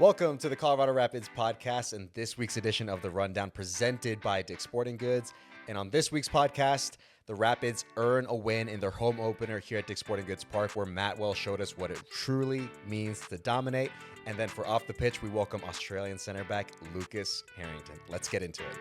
Welcome to the Colorado Rapids podcast and this week's edition of The Rundown presented by Dick's Sporting Goods. And on this week's podcast, the Rapids earn a win in their home opener here at Dick's Sporting Goods Park, where Matt Wells showed us what it truly means to dominate. And then for off the pitch, we welcome Australian center back Lucas Herrington. Let's get into it.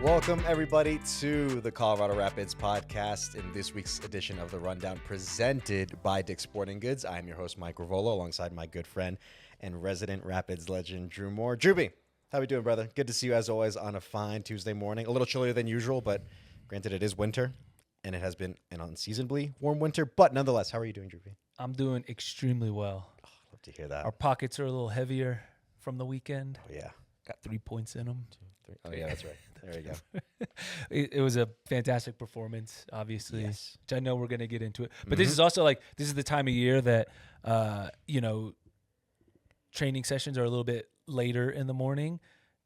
Welcome, everybody, to the Colorado Rapids podcast in this week's edition of The Rundown presented by Dick's Sporting Goods. I'm your host, Mike Ravolo, alongside my good friend and resident Rapids legend, Drew Moore. Drewby, how we doing, brother? Good to see you, as always, on a fine Tuesday morning. A little chillier than usual, but granted, it is winter, and it has been an unseasonably warm winter. But nonetheless, how are you doing, Drewby? I'm doing extremely well. Oh, love to hear that. Our pockets are a little heavier from the weekend. Oh, yeah. Got 3 points in them. Oh, yeah, that's right. There you go. It was a fantastic performance, obviously, Yes. which I know we're going to get into it. But this is also this is the time of year that, training sessions are a little bit later in the morning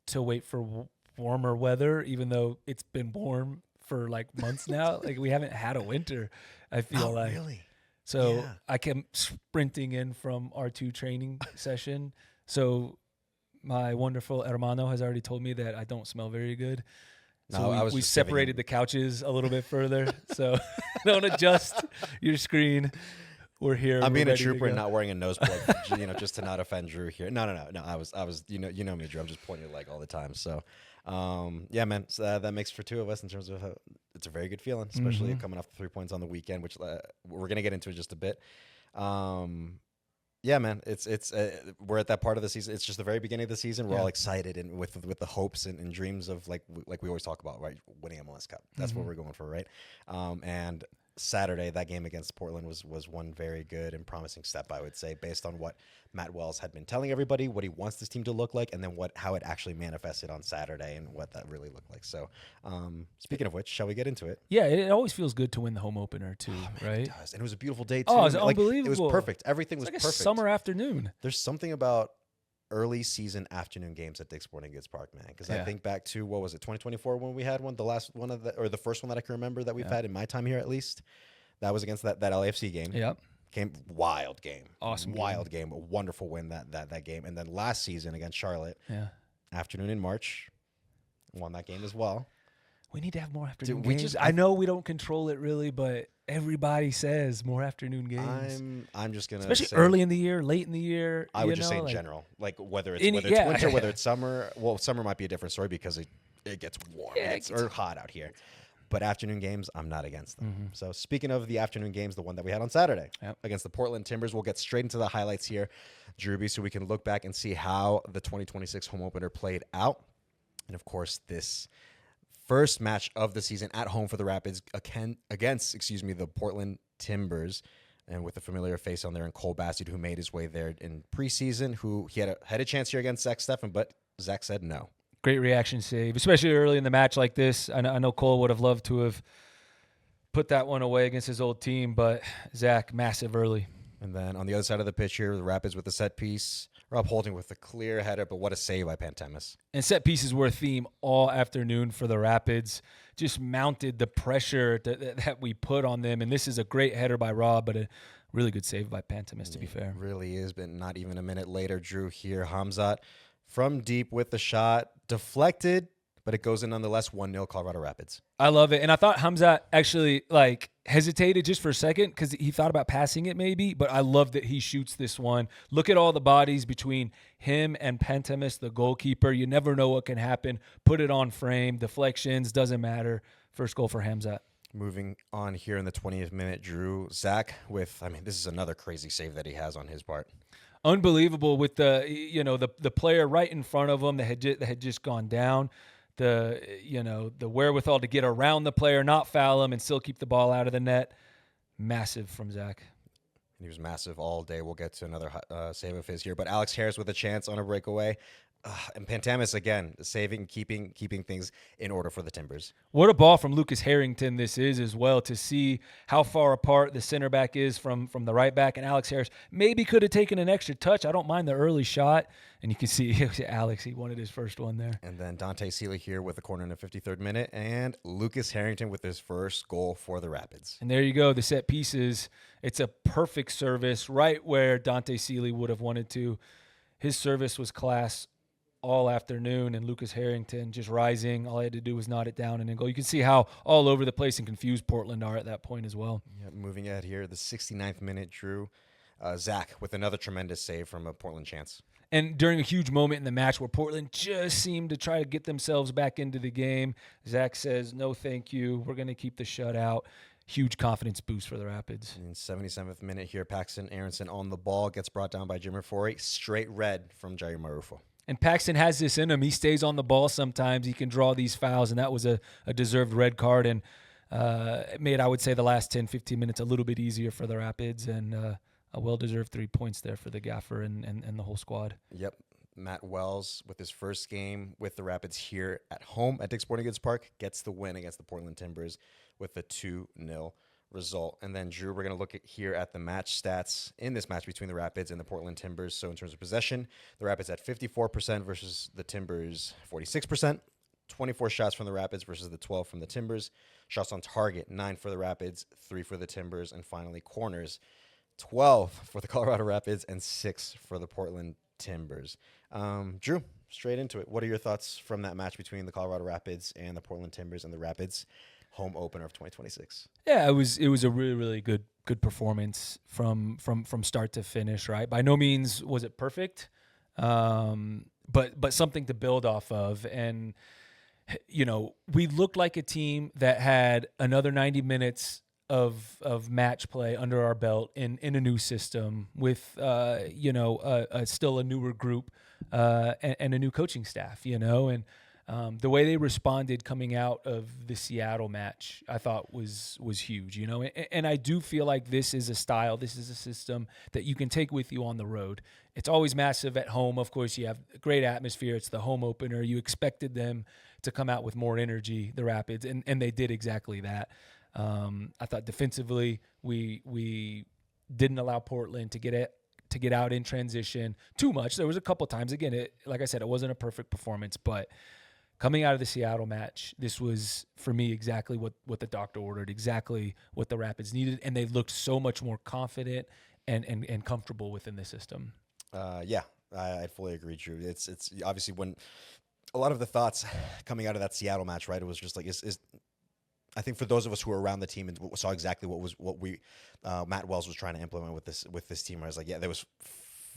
to wait for warmer weather, even though it's been warm for months now. We haven't had a winter, I feel like. Really? So Yeah. I came sprinting in from R2 training session. So my wonderful hermano has already told me that I don't smell very good. So No, we separated the couches a little bit further. So don't adjust your screen. We're here. I'm being a ready to trooper and go. not wearing a nose plug, just to not offend Drew here. No. I was, you know me, Drew. I'm just pointing your leg all the time. So, yeah, man. So, that makes for two of us in terms of it's a very good feeling, especially coming off the 3 points on the weekend, which we're gonna get into in just a bit. Yeah, man. It's we're at that part of the season. It's just the very beginning of the season. We're all excited and with the hopes and dreams of like we always talk about, right? Winning MLS Cup. That's what we're going for, right? And Saturday, that game against Portland was one very good and promising step, I would say, based on what Matt Wells had been telling everybody, what he wants this team to look like, and then how it actually manifested on Saturday and what that really looked like. So, speaking of which, shall we get into it? Yeah, it always feels good to win the home opener too, right? It does. And it was a beautiful day, too. Oh, it was It unbelievable. was perfect. Everything was It's like perfect. a summer afternoon. There's something about early season afternoon games at Dick's Sporting Goods Park, man. Because I think back to, what was it, 2024 when we had one? The last one or the first one that I can remember that we've had in my time here, at least. That was against that LAFC game. Yep. Wild game. Awesome Wild game. A wonderful win that game. And then last season against Charlotte, afternoon in March, won that game as well. We need to have more afternoon Dude, games. I know we don't control it really, but everybody says more afternoon games. I'm just gonna Especially say, early in the year, late in the year. I would just say in general, whether it's winter, whether it's summer. Well, summer might be a different story because it gets warm or hot out here. But afternoon games, I'm not against them. So speaking of the afternoon games, the one that we had on Saturday against the Portland Timbers, we'll get straight into the highlights here, Drewby, so we can look back and see how the 2026 home opener played out. And of course, this first match of the season at home for the Rapids against the Portland Timbers, and with a familiar face on there in Cole Bassett, who made his way there in preseason, who he had a chance here against Zach Steffen, but Zach said no. Great reaction save, especially early in the match like this. I know Cole would have loved to have put that one away against his old team, but Zach, massive early. And then on the other side of the pitch here, the Rapids with the set piece. Rob Holding with a clear header, but what a save by Pantemis. And set pieces were a theme all afternoon for the Rapids. Just mounted the pressure that we put on them. And this is a great header by Rob, but a really good save by Pantemis, to be fair. It really is, but not even a minute later, Drew here. Hamzat from deep with the shot, deflected, but it goes in nonetheless. 1-0 Colorado Rapids. I love it. And I thought Hamzat actually hesitated just for a second because he thought about passing it maybe, but I love that he shoots this one. Look at all the bodies between him and Pantemis, the goalkeeper. You never know what can happen. Put it on frame. Deflections, doesn't matter. First goal for Hamzat. Moving on here in the 20th minute, Drew. Zach with, this is another crazy save that he has on his part. Unbelievable with the player right in front of him that had just gone down. The wherewithal to get around the player, not foul him, and still keep the ball out of the net. Massive from Zach. He was massive all day. We'll get to another save of his here. But Alex Harris with a chance on a breakaway. And Pantamis again, saving, keeping things in order for the Timbers. What a ball from Lucas Harrington this is as well, to see how far apart the center back is from the right back. And Alex Harris maybe could have taken an extra touch. I don't mind the early shot. And you can see Alex, he wanted his first one there. And then Dante Seeley here with the corner in the 53rd minute. And Lucas Harrington with his first goal for the Rapids. And there you go, the set pieces. It's a perfect service right where Dante Seeley would have wanted to. His service was class all afternoon, and Lucas Harrington just rising. All I had to do was nod it down and then go. You can see how all over the place and confused Portland are at that point as well. Yeah, moving ahead here, the 69th minute, Drew. Zach with another tremendous save from a Portland chance. And during a huge moment in the match where Portland just seemed to try to get themselves back into the game, Zach says, no thank you, we're going to keep the shutout. Huge confidence boost for the Rapids. In 77th minute here, Paxton Aronson on the ball, gets brought down by Jimmer Forey. Straight red from Jair Marufo. And Paxton has this in him. He stays on the ball sometimes. He can draw these fouls, and that was a deserved red card. And it made, I would say, the last 10, 15 minutes a little bit easier for the Rapids, and a well-deserved 3 points there for the gaffer and the whole squad. Yep. Matt Wells, with his first game with the Rapids here at home at Dick's Sporting Goods Park, gets the win against the Portland Timbers with a 2-0 result. And then, Drew, we're going to look here at the match stats in this match between the Rapids and the Portland Timbers. So in terms of possession, the Rapids at 54% versus the Timbers 46%. 24 shots from the Rapids versus the 12 from the Timbers. Shots on target, 9 for the Rapids, 3 for the Timbers. And finally, corners, 12 for the Colorado Rapids and 6 for the Portland Timbers. Drew, straight into it. What are your thoughts from that match between the Colorado Rapids and the Portland Timbers and the Rapids home opener of 2026? Yeah, it was a really, really good performance from start to finish, right? By no means was it perfect, but something to build off of. And, you know, we looked like a team that had another 90 minutes of match play under our belt in a new system with, still a newer group and a new coaching staff, you know, and the way they responded coming out of the Seattle match, I thought was huge, you know, and I do feel like this is a style, this is a system that you can take with you on the road. It's always massive at home. Of course, you have a great atmosphere. It's the home opener. You expected them to come out with more energy, the Rapids, and they did exactly that. I thought defensively we didn't allow Portland to get out in transition too much. There was a couple times, again, like I said, it wasn't a perfect performance, but coming out of the Seattle match, this was, for me, exactly what the doctor ordered, exactly what the Rapids needed, and they looked so much more confident and comfortable within the system. Yeah, I fully agree, Drew. It's obviously when a lot of the thoughts coming out of that Seattle match, right, it was just like, I think for those of us who were around the team and saw exactly what Matt Wells was trying to implement with this team, I was like, yeah, there was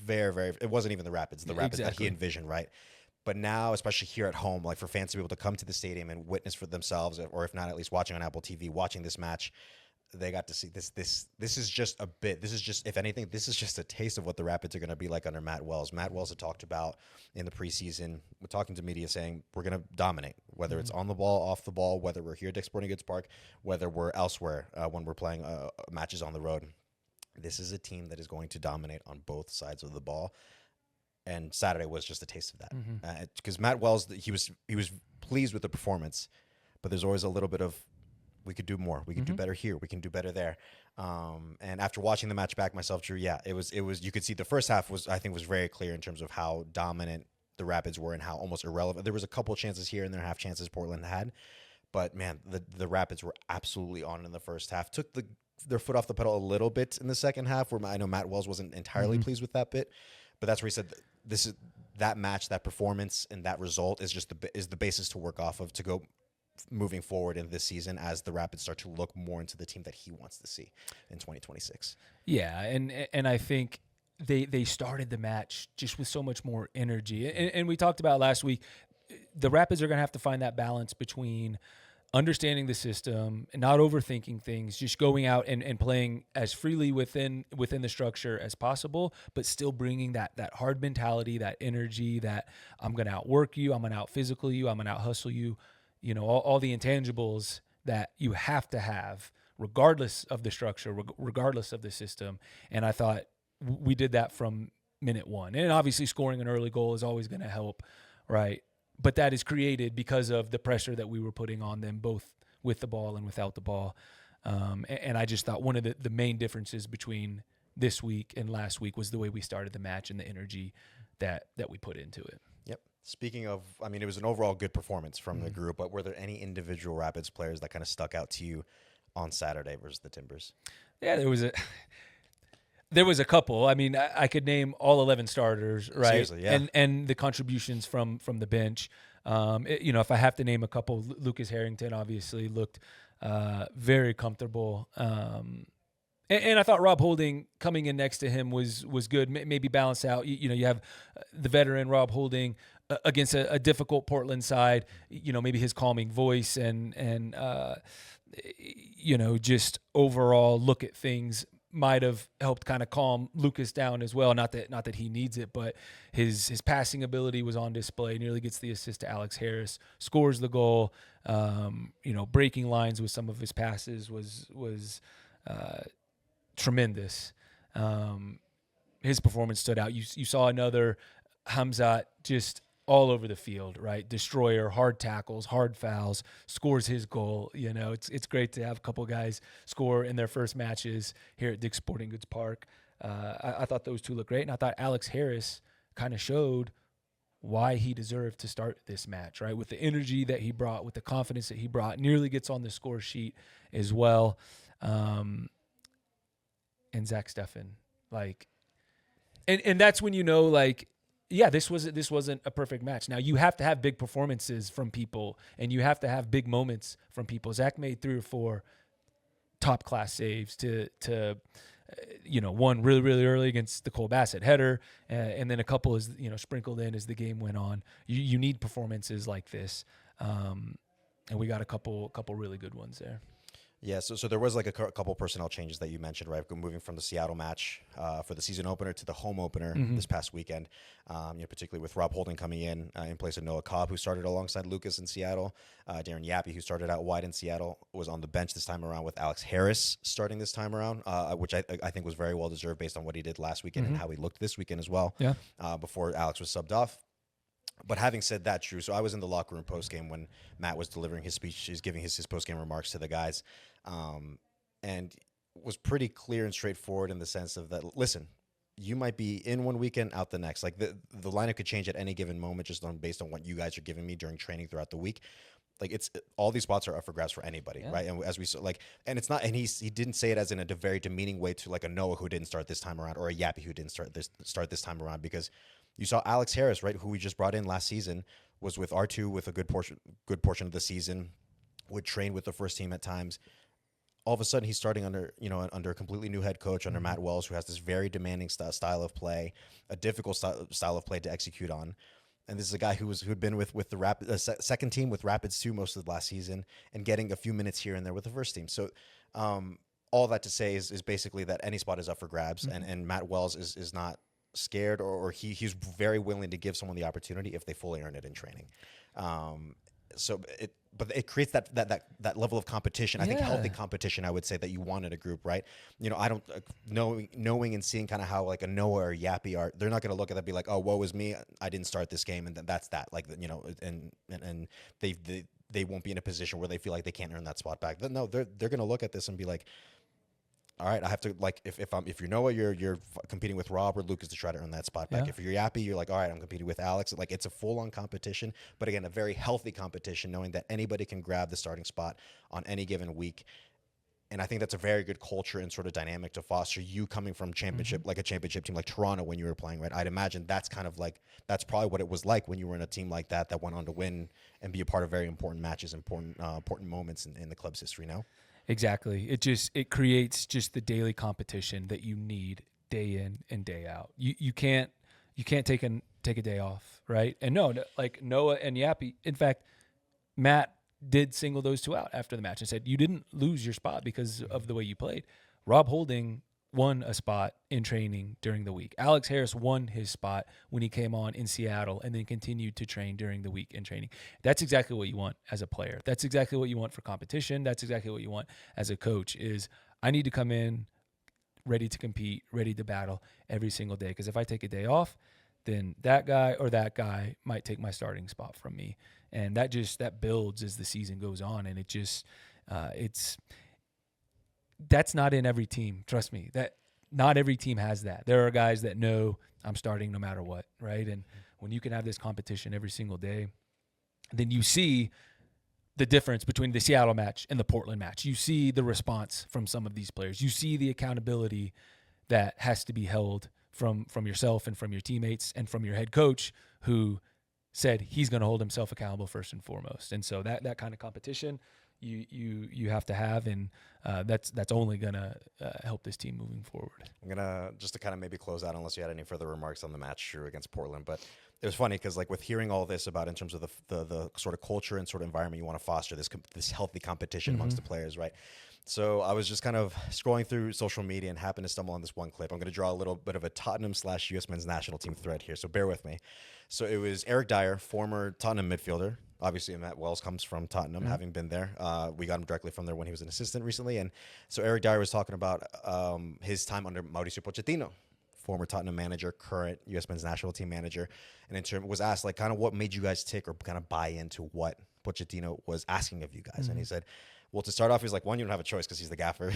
very, very. It wasn't even the Rapids exactly that he envisioned, right? But now, especially here at home, like for fans to be able to come to the stadium and witness for themselves, or if not, at least watching on Apple TV, watching this match, they got to see this. This is just a bit. This is just, if anything, this is just a taste of what the Rapids are going to be like under Matt Wells. Matt Wells had talked about in the preseason, we're talking to media saying we're going to dominate, whether it's on the ball, off the ball, whether we're here at Dick's Sporting Goods Park, whether we're elsewhere when we're playing matches on the road. This is a team that is going to dominate on both sides of the ball. And Saturday was just a taste of that. Because Matt Wells, he was pleased with the performance, but there's always a little bit of, we could do more. We could do better here. We can do better there. And after watching the match back myself, Drew, yeah, it was. You could see the first half was very clear in terms of how dominant the Rapids were and how almost irrelevant. There was a couple chances here and there, half chances Portland had, but man, the Rapids were absolutely on in the first half. Took their foot off the pedal a little bit in the second half, where I know Matt Wells wasn't entirely pleased with that bit, but that's where he said this is that match, that performance, and that result is just the basis to work off of to go moving forward in this season as the Rapids start to look more into the team that he wants to see in 2026. Yeah, and I think they started the match just with so much more energy. And we talked about last week, the Rapids are going to have to find that balance between understanding the system and not overthinking things, just going out and playing as freely within the structure as possible, but still bringing that hard mentality, that energy, that I'm going to outwork you, I'm going to out-physical you, I'm going to out-hustle you. You know, all the intangibles that you have to have, regardless of the structure, regardless of the system. And I thought we did that from minute one. And obviously scoring an early goal is always going to help, right? But that is created because of the pressure that we were putting on them, both with the ball and without the ball. And I just thought one of the main differences between this week and last week was the way we started the match and the energy that we put into it. Yep. Speaking of, I mean, it was an overall good performance from the group, but were there any individual Rapids players that kind of stuck out to you on Saturday versus the Timbers? Yeah, there was a couple. I mean, I could name all 11 starters, right? Seriously, yeah. And the contributions from the bench. If I have to name a couple, Lucas Herrington obviously looked very comfortable. And I thought Rob Holding coming in next to him was good, maybe balance out. You have the veteran Rob Holding against a difficult Portland side, maybe his calming voice and just overall look at things might have helped kind of calm Lucas down as well. Not that he needs it, but his passing ability was on display. Nearly gets the assist to Alex Harris, scores the goal. Breaking lines with some of his passes was tremendous. His performance stood out. You saw another Hamzat just all over the field, right? Destroyer, hard tackles, hard fouls, scores his goal. It's great to have a couple guys score in their first matches here at Dick's Sporting Goods Park. I thought those two looked great, and I thought Alex Harris kind of showed why he deserved to start this match, right? With the energy that he brought, with the confidence that he brought, nearly gets on the score sheet as well. And Zach Steffen, and that's when this wasn't a perfect match. Now you have to have big performances from people, and you have to have big moments from people. Zach made 3 or 4 top class saves to one really, really early against the Cole Bassett header, and then a couple is sprinkled in as the game went on. You need performances like this, and we got a couple really good ones there. Yeah, so there was a couple personnel changes that you mentioned, right? Moving from the Seattle match for the season opener to the home opener this past weekend, particularly with Rob Holding coming in place of Noah Cobb, who started alongside Lucas in Seattle. Darren Yappy, who started out wide in Seattle, was on the bench this time around with Alex Harris starting this time around, which I think was very well deserved based on what he did last weekend and how he looked this weekend as well. Yeah. Before Alex was subbed off. But having said that, Drew, so I was in the locker room postgame when Matt was delivering his speech. He's giving his postgame remarks to the guys, and was pretty clear and straightforward in the sense of that, listen, you might be in one weekend, out the next. Like the lineup could change at any given moment just based on what you guys are giving me during training throughout the week. It's all these spots are up for grabs for anybody, right? And as we saw, and it's not, and he didn't say it as in a very demeaning way to a Noah who didn't start this time around or a Yappy who didn't start this time around, because you saw Alex Harris, right, who we just brought in last season, was with R2 with a good portion of the season, would train with the first team at times. All of a sudden, he's starting under a completely new head coach, under Matt Wells, who has this very demanding style of play, a difficult style of play to execute on. And this is a guy who'd been with the Rapid second team with Rapids too most of the last season, and getting a few minutes here and there with the first team. So all that to say is basically that any spot is up for grabs, and Matt Wells is not scared, or he's very willing to give someone the opportunity if they fully earn it in training. But it creates that level of competition. I think healthy competition, I would say, that you want in a group, right? I don't knowing and seeing kind of how a Noah or Yappy are. They're not going to look at that and be like, oh, woe is me, I didn't start this game, and that's that. And they won't be in a position where they feel like they can't earn that spot back. No, they're going to look at this and be like, all right, I have to if you're Noah, you're competing with Rob or Lucas to try to earn that spot back. If you're Yappy, you're like, all right, I'm competing with Alex. It's a full-on competition, but again, a very healthy competition, knowing that anybody can grab the starting spot on any given week. And I think that's a very good culture and sort of dynamic to foster. You coming from championship, a championship team like Toronto when you were playing, right? I'd imagine that's that's probably what it was like when you were in a team like that went on to win and be a part of very important matches, important moments in the club's history now. Exactly. It creates just the daily competition that you need day in and day out. You can't take a day off, right? And Noah and Yappy, in fact, Matt did single those two out after the match and said, you didn't lose your spot because of the way you played. Rob Holding won a spot in training during the week. Alex Harris won his spot when he came on in Seattle and then continued to train during the week in training. That's exactly what you want as a player. That's exactly what you want for competition. That's exactly what you want as a coach is, I need to come in ready to compete, ready to battle every single day. Because if I take a day off, then that guy might take my starting spot from me. And that builds as the season goes on. And it just, that's not in every team. Trust me, that not every team has that. There are guys that know I'm starting no matter what, right? And when you can have this competition every single day, then you see the difference between the Seattle match and the Portland match. You see the response from some of these players. You see the accountability that has to be held from yourself and from your teammates and from your head coach, who said he's going to hold himself accountable first and foremost. And so that kind of competition you have to have, and that's only going to help this team moving forward. I'm going to, just to kind of maybe close out, unless you had any further remarks on the match, Drew, against Portland, but it was funny because, like, with hearing all this about in terms of the sort of culture and sort of environment you want to foster, this healthy competition amongst the players, right? So I was just kind of scrolling through social media and happened to stumble on this one clip. I'm going to draw a little bit of a Tottenham/US men's national team thread here, so bear with me. So it was Eric Dyer, former Tottenham midfielder. Obviously, Matt Wells comes from Tottenham, having been there. We got him directly from there when he was an assistant recently. And so Eric Dyer was talking about his time under Mauricio Pochettino, former Tottenham manager, current U.S. men's national team manager. And in turn was asked, like, kind of what made you guys tick or kind of buy into what Pochettino was asking of you guys. And he said, well, to start off, he's like, one, you don't have a choice because he's the gaffer.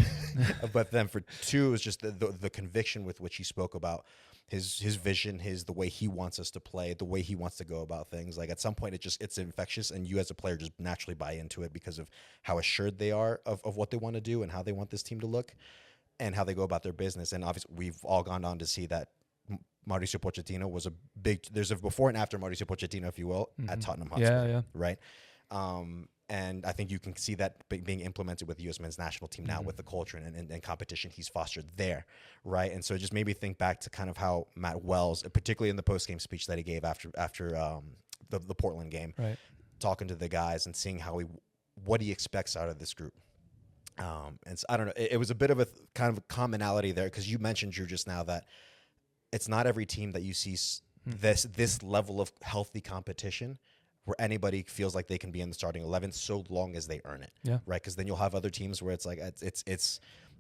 But then for two, it was just the conviction with which he spoke about his vision, the way he wants us to play, the way he wants to go about things. Like, at some point, it's infectious, and you as a player just naturally buy into it because of how assured they are of what they want to do and how they want this team to look and how they go about their business. And obviously, we've all gone on to see that Mauricio Pochettino was there's a before and after Mauricio Pochettino, if you will, at Tottenham Hotspur, right? And I think you can see that being implemented with the U.S. men's national team now with the culture and competition he's fostered there, right? And so it just made me think back to kind of how Matt Wells, particularly in the post-game speech that he gave after the Portland game, right, talking to the guys and seeing what he expects out of this group. And so, I don't know, it was a bit of a kind of a commonality there, because you mentioned, Drew, just now that it's not every team that you see this level of healthy competition where anybody feels like they can be in the starting 11 so long as they earn it, right? Because then you'll have other teams where it's like it's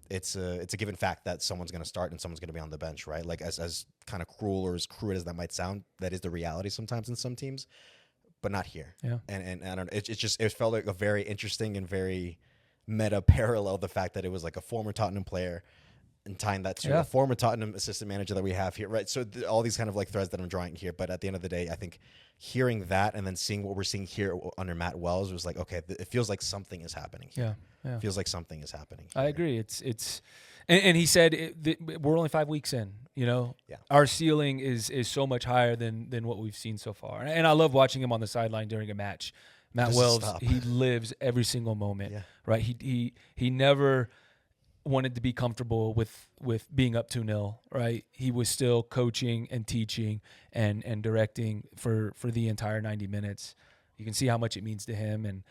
a given fact that someone's going to start and someone's going to be on the bench, right? Like, as kind of cruel or as crude as that might sound, that is the reality sometimes in some teams, but not here. And I don't know, it felt like a very interesting and very meta parallel, the fact that it was like a former Tottenham player and tying that to a former Tottenham assistant manager that we have here, right? So all these kind of like threads that I'm drawing here, but at the end of the day, I think hearing that and then seeing what we're seeing here under Matt Wells was like, okay, it feels like something is happening here. It feels like something is happening here. I agree. And he said we're only 5 weeks in. You know, our ceiling is so much higher than what we've seen so far. And I love watching him on the sideline during a match. Matt Wells, he lives every single moment, right? He never wanted to be comfortable with being up 2-0, right? He was still coaching and teaching and directing for the entire 90 minutes. You can see how much it means to him, and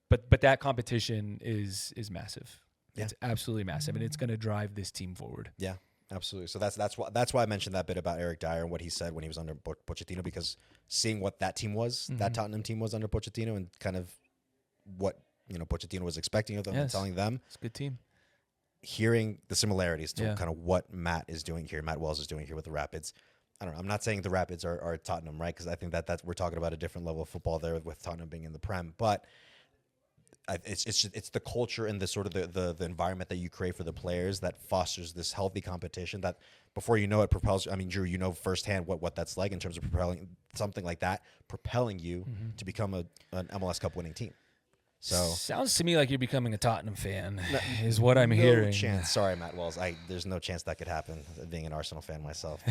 but that competition is massive. It's absolutely massive, and it's going to drive this team forward. Yeah, absolutely. So that's why I mentioned that bit about Eric Dyer and what he said when he was under Pochettino, because seeing what that team was, that Tottenham team was under Pochettino, and kind of what Pochettino was expecting of them and telling them, it's a good team. Hearing the similarities to kind of what Matt Wells is doing here with the Rapids. I don't know. I'm not saying the Rapids are Tottenham, right? Because I think that's we're talking about a different level of football there with Tottenham being in the Prem. But it's the culture and the sort of the environment that you create for the players that fosters this healthy competition that, before you know it, propels. I mean, Drew, you know firsthand what that's like in terms of propelling something like that, propelling you to become an MLS Cup winning team. So sounds to me like you're becoming a Tottenham fan, is what I'm hearing. Chance. Sorry, Matt Wells. There's no chance that could happen, being an Arsenal fan myself.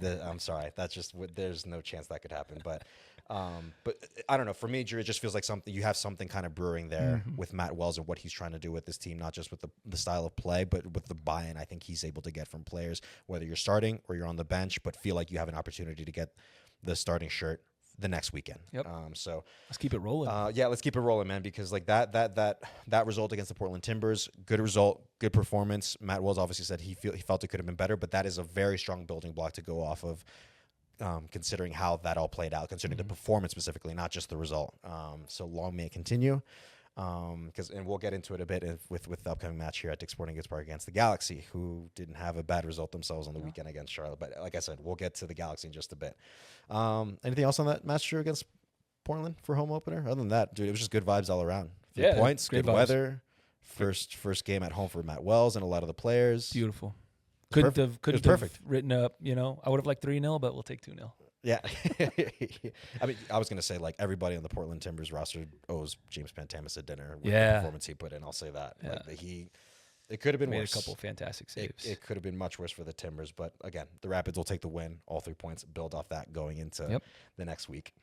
But I'm sorry. There's no chance that could happen. But I don't know. For me, Drew, it just feels like you have something kind of brewing there with Matt Wells and what he's trying to do with this team, not just with the style of play, but with the buy-in I think he's able to get from players, whether you're starting or you're on the bench, but feel like you have an opportunity to get the starting shirt the next weekend. So let's keep it rolling. Let's keep it rolling, man, because like that result against the Portland Timbers, good result, good performance. Matt Wells obviously said he felt it could have been better, but that is a very strong building block to go off of, considering how that all played out, considering the performance specifically, not just the result. So long may it continue. And we'll get into it a bit with the upcoming match here at Dick's Sporting Goods Park against the Galaxy, who didn't have a bad result themselves on the weekend against Charlotte. But like I said, we'll get to the Galaxy in just a bit. Anything else on that match, Drew, against Portland for home opener? Other than that, dude, it was just good vibes all around. 3 points, good weather. First game at home for Matt Wells and a lot of the players. Beautiful. Couldn't have written up, I would have liked 3-0, but we'll take 2-0. Yeah. I mean, I was going to say, like, everybody on the Portland Timbers roster owes James Pantamis a dinner with the performance he put in. I'll say that. Yeah. Like, it could have been worse. A couple fantastic saves. It could have been much worse for the Timbers. But, again, the Rapids will take the win, all 3 points, build off that going into the next week.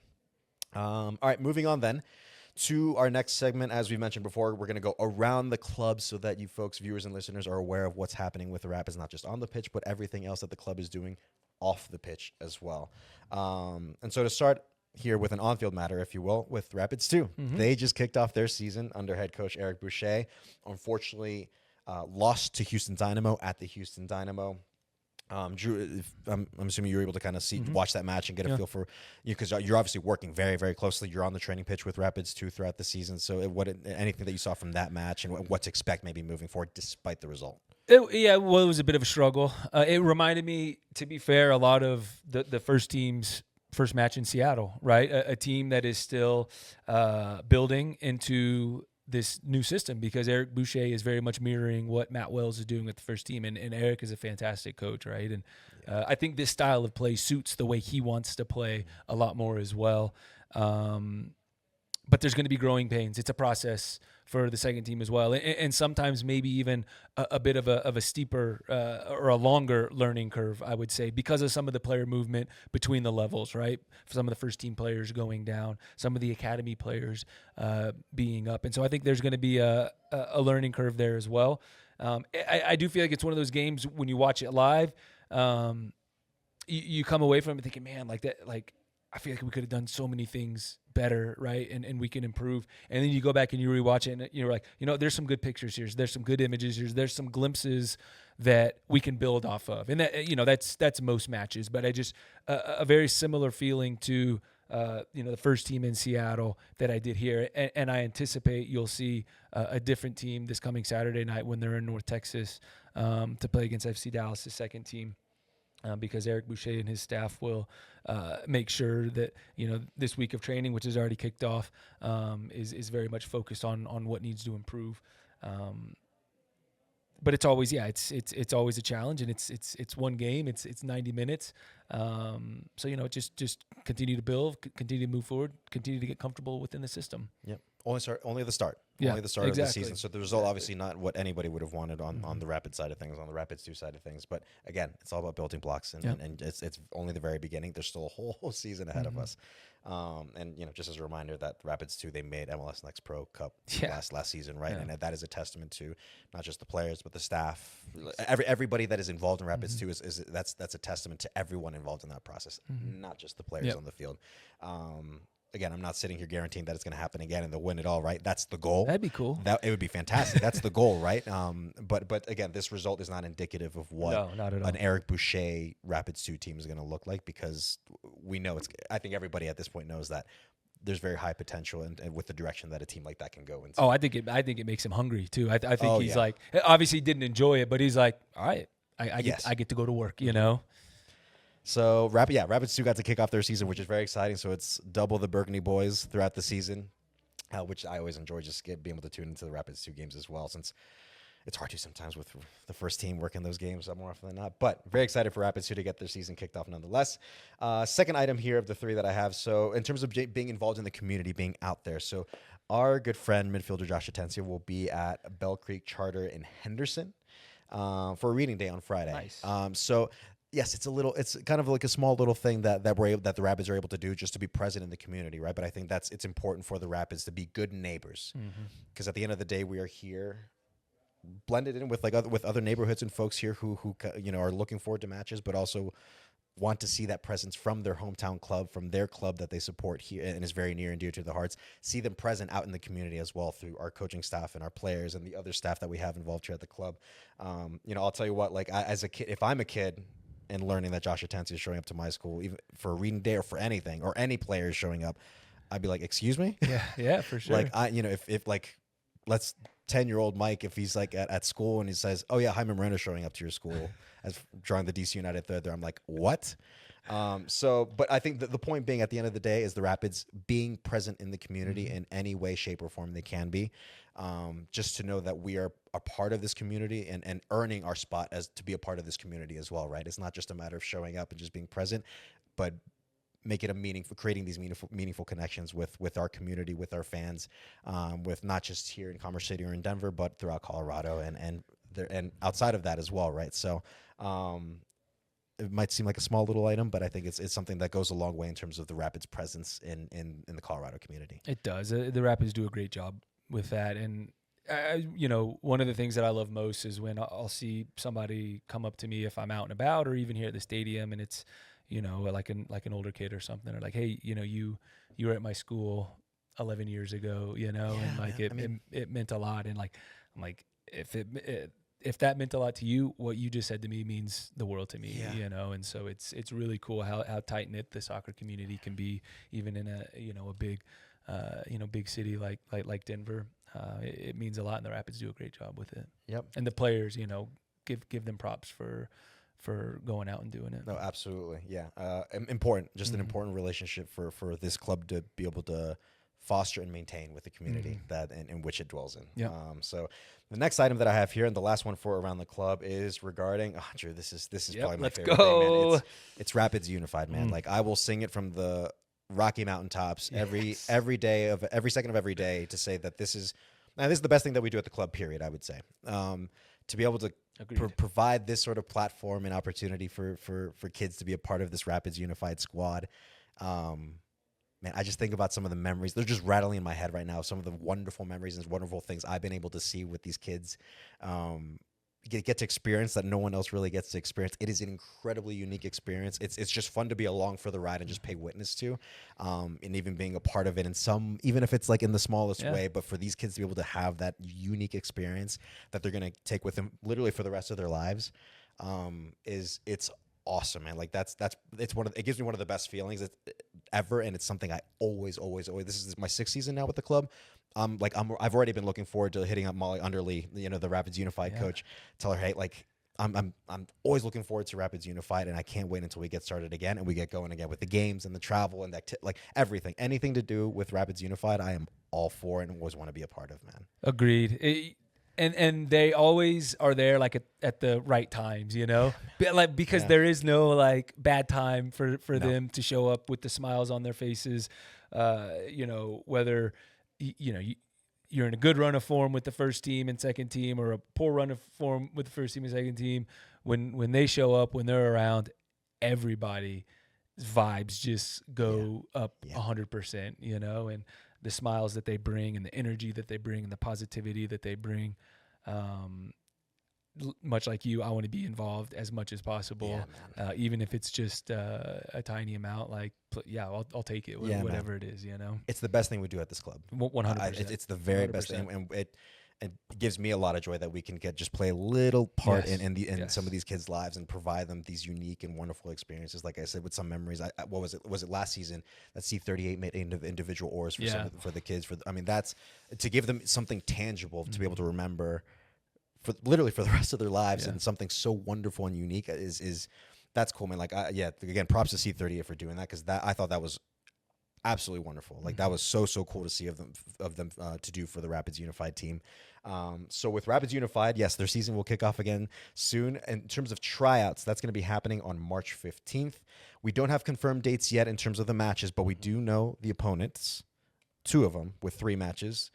All right, moving on then to our next segment. As we mentioned before, we're going to go around the club so that you folks, viewers and listeners, are aware of what's happening with the Rapids, not just on the pitch, but everything else that the club is doing off the pitch as well. And so to start here with an on-field matter, if you will, with Rapids 2. They just kicked off their season under head coach Eric Boucher. Unfortunately, lost to Houston Dynamo at the Houston Dynamo. Drew, I'm assuming you were able to kind of watch that match and get a feel for you, because you're obviously working very, very closely. You're on the training pitch with Rapids 2 throughout the season. So anything that you saw from that match and what to expect maybe moving forward despite the result? It was a bit of a struggle. It reminded me, to be fair, a lot of the first team's first match in Seattle, right? A team that is still building into this new system, because Eric Boucher is very much mirroring what Matt Wells is doing with the first team. And Eric is a fantastic coach, right? And I think this style of play suits the way he wants to play a lot more as well. But there's going to be growing pains. It's a process for the second team as well. And sometimes maybe even a bit of a steeper or a longer learning curve, I would say, because of some of the player movement between the levels, right? Some of the first team players going down, some of the academy players being up. And so I think there's going to be a learning curve there as well. I do feel like it's one of those games when you watch it live, you come away from it thinking, man, like that, like, I feel like we could have done so many things better, right? And we can improve. And then you go back and you rewatch it, and you're like, there's some good pictures here. There's some good images here. There's some glimpses that we can build off of. And that, that's most matches. But I just a very similar feeling to the first team in Seattle that I did here. And I anticipate you'll see a different team this coming Saturday night when they're in North Texas to play against FC Dallas, the second team. Because Eric Boucher and his staff will make sure that this week of training, which has already kicked off, is very much focused on what needs to improve. But it's always it's always a challenge, and it's one game, it's 90 minutes. So just continue to build, continue to move forward, continue to get comfortable within the system. Yep. Only the start. Yeah, only the start exactly. of the season. So the result, obviously, not what anybody would have wanted on the Rapids side of things, on the Rapids 2 side of things. But again, it's all about building blocks, and it's only the very beginning. There's still a whole season ahead of us. And just as a reminder that Rapids 2, they made MLS Next Pro Cup last season, right? And that is a testament to not just the players but the staff. Everybody that is involved in Rapids 2 that's a testament to everyone involved in that process, not just the players on the field. Again, I'm not sitting here guaranteeing that it's going to happen again and they'll win it all, right? That's the goal. That'd be cool. It would be fantastic. That's the goal, right? But again, this result is not indicative of what not at all. An Eric Boucher Rapids 2 team is going to look like, because we know I think everybody at this point knows that there's very high potential and with the direction that a team like that can go into. Oh, I think it makes him hungry too. I think he's like, obviously he didn't enjoy it, but he's like, all right, I get to go to work, So, Rapids 2 got to kick off their season, which is very exciting. So, it's double the Burgundy boys throughout the season, which I always enjoy, just being able to tune into the Rapids 2 games as well, since it's hard to sometimes with the first team working those games more often than not. But very excited for Rapids 2 to get their season kicked off nonetheless. Second item here of the three that I have. So, in terms of being involved in the community, being out there. So, our good friend, midfielder Josh Atencia, will be at Bell Creek Charter in Henderson for a reading day on Friday. Nice. Yes, it's kind of like a small little thing that the Rapids are able to do just to be present in the community, right? But I think it's important for the Rapids to be good neighbors, because at the end of the day, we are here blended in with other neighborhoods and folks here who are looking forward to matches, but also want to see that presence from their hometown club, from their club that they support here and is very near and dear to their hearts. See them present out in the community as well through our coaching staff and our players and the other staff that we have involved here at the club. I'll tell you what, like as a kid, if I'm a kid and learning that Josh Atencia is showing up to my school, even for a reading day or for anything, or any players showing up, I'd be like, excuse me? Yeah, for sure. Like, if like let's 10-year-old Mike, if he's like at school and he says, "Oh yeah, Jaime Moreno's showing up to your school as drawing the DC United third," there, I'm like, what? But I think that the point being, at the end of the day, is the Rapids being present in the community in any way, shape, or form they can be. Just to know that we are a part of this community and earning our spot as to be a part of this community as well, right? It's not just a matter of showing up and just being present, but make it a meaningful, creating these meaningful connections with our community, with our fans, with not just here in Commerce City or in Denver, but throughout Colorado and outside of that as well, right? So it might seem like a small little item, but I think it's something that goes a long way in terms of the Rapids' presence in the Colorado community. It does. The Rapids do a great job with that, and one of the things that I love most is when I'll see somebody come up to me if I'm out and about, or even here at the stadium, and it's like an older kid or something, or like, hey, you were at my school 11 years ago, and like it meant a lot, and like I'm like, if that meant a lot to you, what you just said to me means the world to me, and so it's really cool how tight knit the soccer community can be, even in a big big city like Denver. It means a lot, and the Rapids do a great job with it. Yep. And the players, give them props for going out and doing it. No, absolutely. Yeah. Important, just an important relationship for this club to be able to foster and maintain with the community that in which it dwells in. Yep. So the next item that I have here, and the last one for around the club, is regarding, Drew, this is probably my favorite thing, man. It's Rapids Unified, man. Like, I will sing it from the Rocky Mountain tops every second of every day to say that this is the best thing that we do at the club, period, I would say. To be able to provide this sort of platform and opportunity for kids to be a part of this Rapids Unified squad. Man, I just think about some of the memories. They're just rattling in my head right now. Some of the wonderful memories and wonderful things I've been able to see with these kids. Get to experience that no one else really gets to experience. It is an incredibly unique experience. It's just fun to be along for the ride and just pay witness to, and even being a part of it in some, even if it's like in the smallest way, but for these kids to be able to have that unique experience that they're going to take with them literally for the rest of their lives, it's awesome, man. Like it gives me one of the best feelings ever, and it's something I always. This is my 6th season now with the club. I've already been looking forward to hitting up Molly Underly, the Rapids Unified coach. Tell her, hey, like I'm always looking forward to Rapids Unified, and I can't wait until we get started again and we get going again with the games and the travel and like everything, anything to do with Rapids Unified. I am all for it and always want to be a part of, man. Agreed. And they always are there like at the right times, because there is no like bad time for them to show up with the smiles on their faces, whether you're in a good run of form with the first team and second team, or a poor run of form with the first team and second team. When they show up, when they're around, everybody's vibes just go up 100%, and the smiles that they bring and the energy that they bring and the positivity that they bring. Much like you, I want to be involved as much as possible, even if it's just a tiny amount. Like, I'll take it, whatever it is. It's the best thing we do at this club. 100%. It's the very 100%. Best thing, and it gives me a lot of joy that we can just play a little part in some of these kids' lives and provide them these unique and wonderful experiences. Like I said, with some memories. What was it? Was it last season that C38 made individual oars for the kids? That's to give them something tangible to be able to remember for literally for the rest of their lives, and something so wonderful and unique is that's cool, man. Like, again, props to C38 for doing that, because I thought that was absolutely wonderful. Like, that was so cool to see of them to do for the Rapids Unified team. So with Rapids Unified, yes, their season will kick off again soon. In terms of tryouts, that's going to be happening on March 15th. We don't have confirmed dates yet in terms of the matches, but we do know the opponents. 2 of them with 3 matches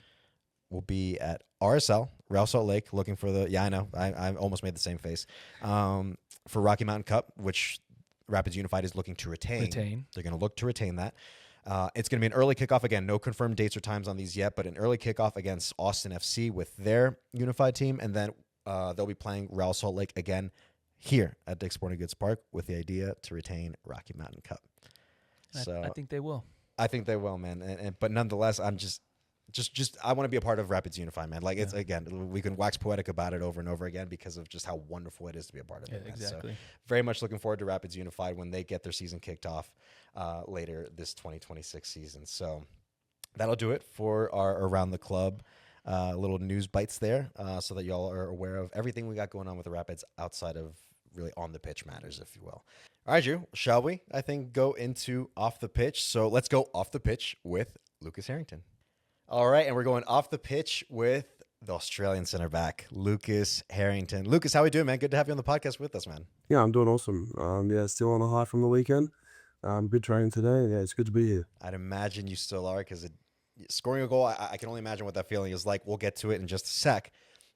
will be at RSL, Real Salt Lake, looking for the, I know, I almost made the same face, for Rocky Mountain Cup, which Rapids Unified is looking to retain. They're going to look to retain that. It's going to be an early kickoff again. No confirmed dates or times on these yet, but an early kickoff against Austin FC with their unified team, and then they'll be playing Real Salt Lake again here at Dick's Sporting Goods Park with the idea to retain Rocky Mountain Cup. So I think they will. I think they will, man. But nonetheless, I'm just I want to be a part of Rapids Unified, man. Like, it's, again, we can wax poetic about it over and over again because of just how wonderful it is to be a part of it. Exactly. So very much looking forward to Rapids Unified when they get their season kicked off later this 2026 season. So that'll do it for our Around the Club. little news bites there, so that y'all are aware of everything we got going on with the Rapids outside of really on the pitch matters, if you will. All right, Drew, shall we, I think, go into off the pitch? So let's go off the pitch with Lucas Harrington. All right, and we're going off the pitch with the Australian center back, Lucas Harrington. Lucas, how we doing, man? Good to have you on the podcast with us, man. Yeah, I'm doing awesome. Still on the high from the weekend. Good training today. Yeah, it's good to be here. I'd imagine you still are, because scoring a goal, I can only imagine what that feeling is like. We'll get to it in just a sec.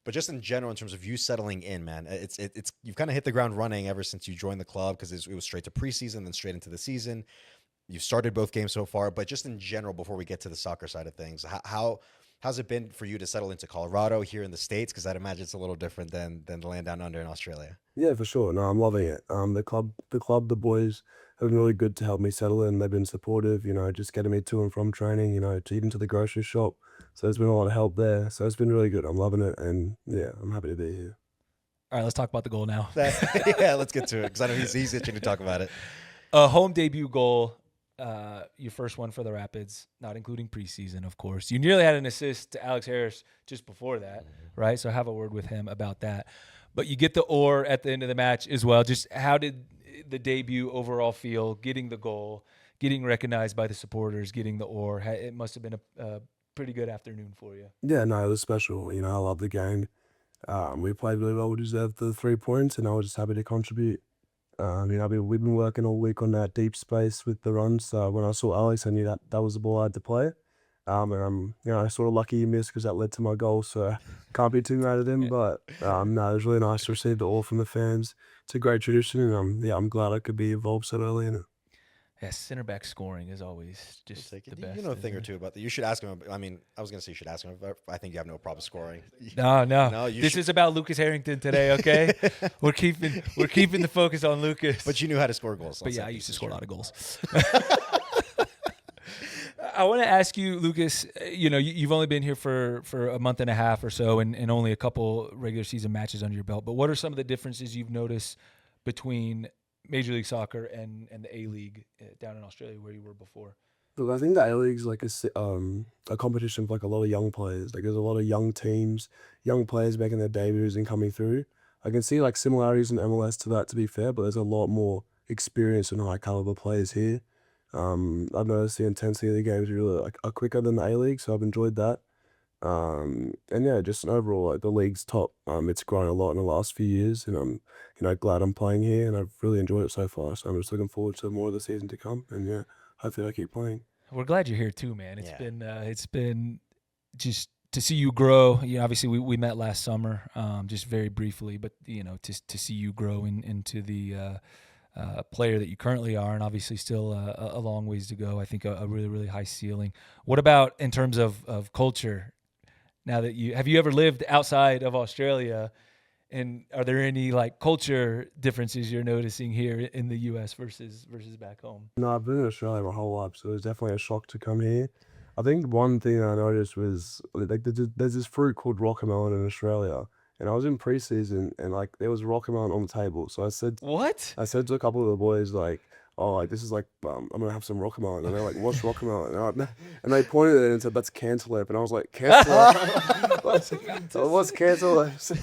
But just in general, in terms of you settling in, man, it's you've kind of hit the ground running ever since you joined the club, because it was straight to preseason, then straight into the season. You've started both games so far, but just in general, before we get to the soccer side of things, how's it been for you to settle into Colorado here in the States? Because I'd imagine it's a little different than the land down under in Australia. Yeah, for sure. No, I'm loving it. The boys have been really good to help me settle in. They've been supportive, just getting me to and from training, to even to the grocery shop. So there's been a lot of help there. So it's been really good. I'm loving it, and yeah, I'm happy to be here. All right, let's talk about the goal now. Yeah, let's get to it, because I know he's itching to talk about it. A home debut goal, your first one for the Rapids, not including preseason, of course. You nearly had an assist to Alex Harris just before that, right? So have a word with him about that. But you get the oar at the end of the match as well. Just how did the debut overall feel, getting the goal, getting recognized by the supporters, getting the oar? It must have been a pretty good afternoon for you. Yeah, no, it was special. I love the game. We played really well. We deserved the 3 points, and I was just happy to contribute. We've been working all week on that deep space with the runs. So when I saw Alex, I knew that was the ball I had to play. And I'm, sort of lucky he missed, because that led to my goal. So can't be too mad at him. But no, it was really nice to receive the all from the fans. It's a great tradition, and I'm glad I could be involved so early in it. Yeah, center back scoring is always just the best. You know a thing or two about that. You should ask him. I mean, I was going to say you should ask him. I think you have no problem scoring. No. This is about Lucas Harrington today, okay? we're keeping the focus on Lucas. But you knew how to score goals. But yeah, I used to score a lot of goals. I want to ask you, Lucas, you've only been here for a month and a half or so, and only a couple regular season matches under your belt. But what are some of the differences you've noticed between Major League Soccer and the A-League down in Australia, where you were before? Look, I think the A-League's like a competition for like a lot of young players. Like there's a lot of young teams, young players making their debuts and coming through. I can see like similarities in MLS to that, to be fair, but there's a lot more experience and high caliber players here. I've noticed the intensity of the games really are quicker than the A-League, so I've enjoyed that. And yeah, just overall, like the league's top. It's grown a lot in the last few years, and I'm, glad I'm playing here, and I've really enjoyed it so far. So I'm just looking forward to more of the season to come, and yeah, hopefully I keep playing. We're glad you're here too, man. It's been just to see you grow. Obviously we met last summer, just very briefly, but to see you grow into the player that you currently are, and obviously still a long ways to go. I think a really, really high ceiling. What about in terms of culture? Now that have you ever lived outside of Australia, and are there any like culture differences you're noticing here in the U.S. versus back home? No, I've been in Australia my whole life, so it was definitely a shock to come here. I think one thing I noticed was like there's this fruit called rockmelon in Australia, and I was in preseason, and like there was rockmelon on the table. So I said, "What?" I said to a couple of the boys like, "Oh, like this is like I'm gonna have some rockmelon," and they're like, "What's rockmelon?" And they pointed at it and said, "That's cantaloupe," and I was like, "Cantaloupe? What's cantaloupe?" So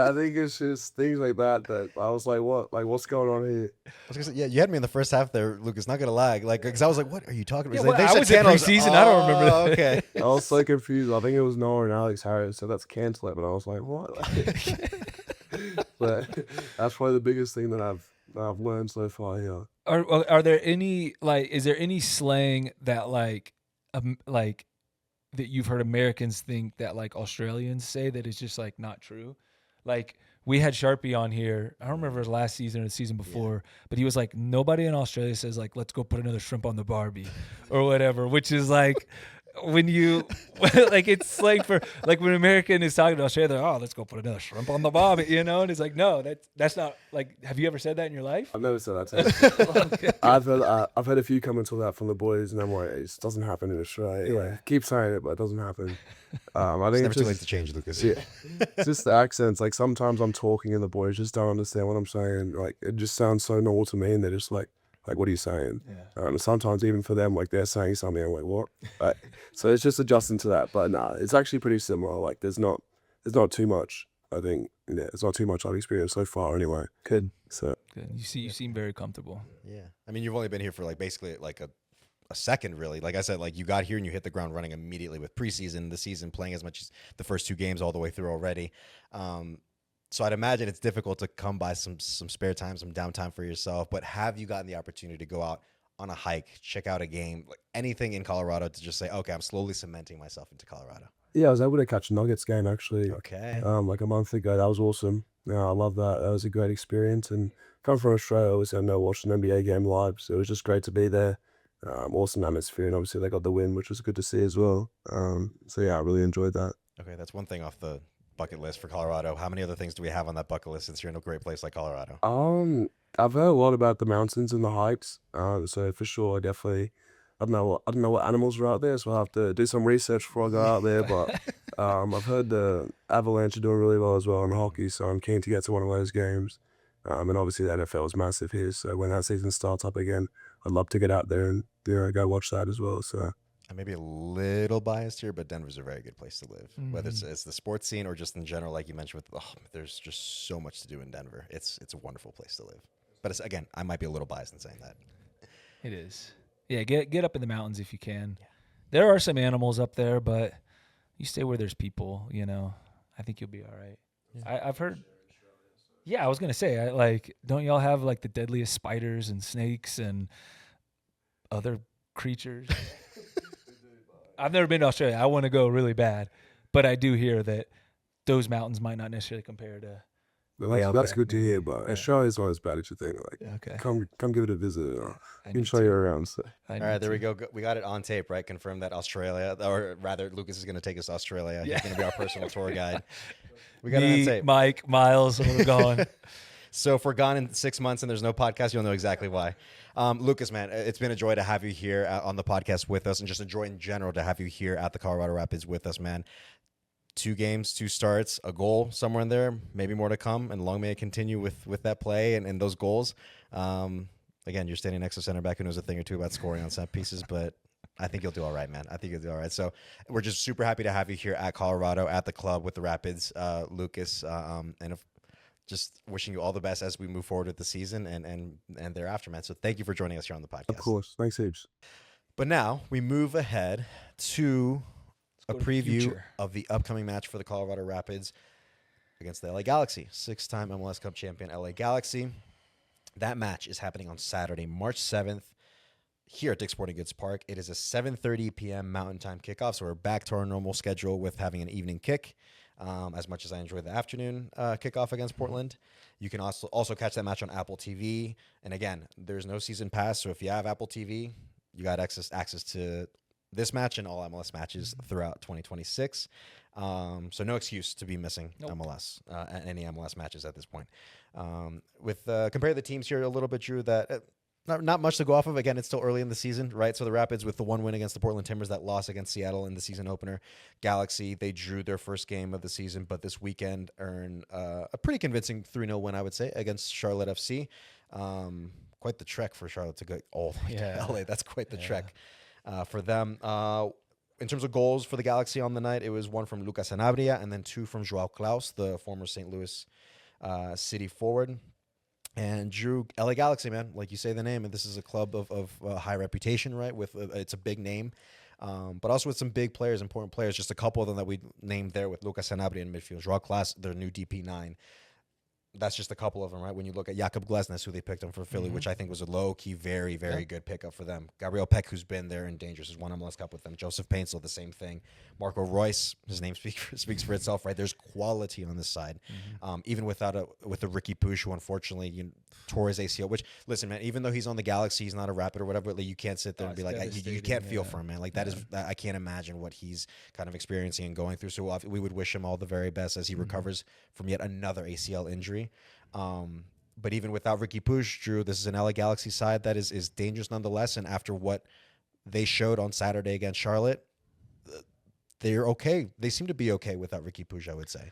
I think it's just things like that I was like, "What? Like what's going on here?" I was gonna say, yeah, you had me in the first half there, Lucas. Not gonna lie, like, because I was like, "What are you talking about?" Yeah, I was in preseason. I don't remember that. Okay, I was so confused. I think it was Noah and Alex Harris said that's cantaloupe, and I was like, "What?" But that's probably the biggest thing that I've learned so far here. Are there any is there any slang that that you've heard Americans think that like Australians say that is just like not true? Like we had Sharpie on here. I don't remember his last season or the season before, but he was like, nobody in Australia says like, let's go put another shrimp on the Barbie or whatever, which is like when you like it's slang for like when an American is talking to Australia, they're let's go put another shrimp on the Barbie, and it's like, no, that's not like. Have you ever said that in your life? I've never said that to okay. I've heard a few comments on that from the boys, and I'm like, it doesn't happen in Australia. Anyway, keep saying it, but it doesn't happen. I think it's never too late to change, Lucas. Yeah, it's just the accents. Like sometimes I'm talking and the boys just don't understand what I'm saying. Like it just sounds so normal to me, and they're just like, Like, what are you saying? Yeah. Sometimes even for them, like, they're saying something, I'm like, what? Right. So it's just adjusting to that. But nah, it's actually pretty similar. Like, there's not too much, I think. Yeah, it's not too much I've experienced so far anyway. Good. So Good. You seem very comfortable. Yeah. I mean, you've only been here for like basically like a second, really. Like I said, like you got here and you hit the ground running immediately with preseason, the season, playing as much as the first 2 games all the way through already. So I'd imagine it's difficult to come by some spare time, some downtime for yourself. But have you gotten the opportunity to go out on a hike, check out a game, like anything in Colorado to just say, okay, I'm slowly cementing myself into Colorado? yeah, I was able to catch a Nuggets game actually. Okay. Like a month ago. That was awesome. Yeah, I love that. That was a great experience. And coming from Australia, obviously I never watched an NBA game live, so it was just great to be there. Awesome atmosphere, and obviously they got the win, which was good to see as well. So yeah, I really enjoyed that. Okay, that's one thing off the bucket list for Colorado. How many other things do we have on that bucket list since you're in a great place like Colorado? I've heard a lot about the mountains and the hikes. So for sure, definitely. I don't know what animals are out there, so I'll have to do some research before I go out there. But I've heard the Avalanche are doing really well as well in hockey, so I'm keen to get to one of those games. And obviously the NFL is massive here, so when that season starts up again, I'd love to get out there and go watch that as well. So I may be a little biased here, but Denver's a very good place to live. Whether it's the sports scene or just in general, like you mentioned, there's just so much to do in Denver. It's a wonderful place to live. But again, I might be a little biased in saying that. It is. Yeah, get up in the mountains if you can. Yeah. There are some animals up there, but you stay where there's people, I think you'll be all right. Yeah. I've heard. Yeah, I was going to say, don't y'all have like the deadliest spiders and snakes and other creatures? I've never been to Australia. I want to go really bad, but I do hear that those mountains might not necessarily compare to. That's good to hear, but Australia's not as bad as you think. Like, come give it a visit. I can show you around. So. All right, there we go. We got it on tape, right? Confirmed that Australia, or rather, Lucas is going to take us to Australia. He's going to be our personal tour guide. We got it on tape. Mike, Miles, we're gone. So if we're gone in 6 months and there's no podcast, you'll know exactly why. Lucas, man, it's been a joy to have you here on the podcast with us, and just a joy in general to have you here at the Colorado Rapids with us, man. 2 games, 2 starts, a goal somewhere in there, maybe more to come, and long may it continue with that play and those goals. Again, you're standing next to center back who knows a thing or two about scoring on set pieces, but I think you'll do all right, man. I think you'll do all right. So we're just super happy to have you here at Colorado, at the club with the Rapids, Lucas, and just wishing you all the best as we move forward with the season and thereafter, man. So thank you for joining us here on the podcast. Of course. Thanks, heaps. But now we move ahead to a preview of the upcoming match for the Colorado Rapids against the LA Galaxy, 6-time MLS Cup champion LA Galaxy. That match is happening on Saturday, March 7th, here at Dick's Sporting Goods Park. It is a 7:30 p.m. Mountain Time kickoff, so we're back to our normal schedule with having an evening kick. As much as I enjoy the afternoon kickoff against Portland, you can also catch that match on Apple TV. And again, there's no season pass, so if you have Apple TV, you got access to this match and all MLS matches throughout 2026. So no excuse to be missing MLS and any MLS matches at this point. Compare the teams here a little bit, Drew, that not much to go off of. Again, it's still early in the season, right? So the Rapids with the 1 win against the Portland Timbers, that loss against Seattle in the season opener. Galaxy, they drew their first game of the season, but this weekend earned a pretty convincing 3-0 win, I would say, against Charlotte FC. Quite the trek for Charlotte to go all the way to LA. That's quite the trek for them. In terms of goals for the Galaxy on the night, it was 1 from Lucas Herrington and then 2 from Joao Klaus, the former St. Louis City forward. And Drew, LA Galaxy, man, like you say the name, and this is a club of high reputation, right? It's a big name, but also with some big players, important players. Just a couple of them that we named there with Lucas Herrington in midfield, Joao Klaus, their new DP9. That's just a couple of them, right? When you look at Jakob Glesnes, who they picked him for Philly, which I think was a low-key, very, very good pickup for them. Gabriel Peck, who's been there and dangerous, has won MLS Cup with them. Joseph Paintsel, the same thing. Marco Royce, his name speaks for itself, right? There's quality on this side. Even with a Ricky Puig, who unfortunately tore his ACL, which, listen, man, even though he's on the Galaxy, he's not a Rapid or whatever, like, you can't sit there and be like, you can't feel for him, man. Like, that is, I can't imagine what he's kind of experiencing and going through. So we would wish him all the very best as he recovers from yet another ACL injury. But even without Ricky Puig, Drew, this is an LA Galaxy side that is dangerous nonetheless. And after what they showed on Saturday against Charlotte, they're okay. They seem to be okay without Ricky Puig, I would say.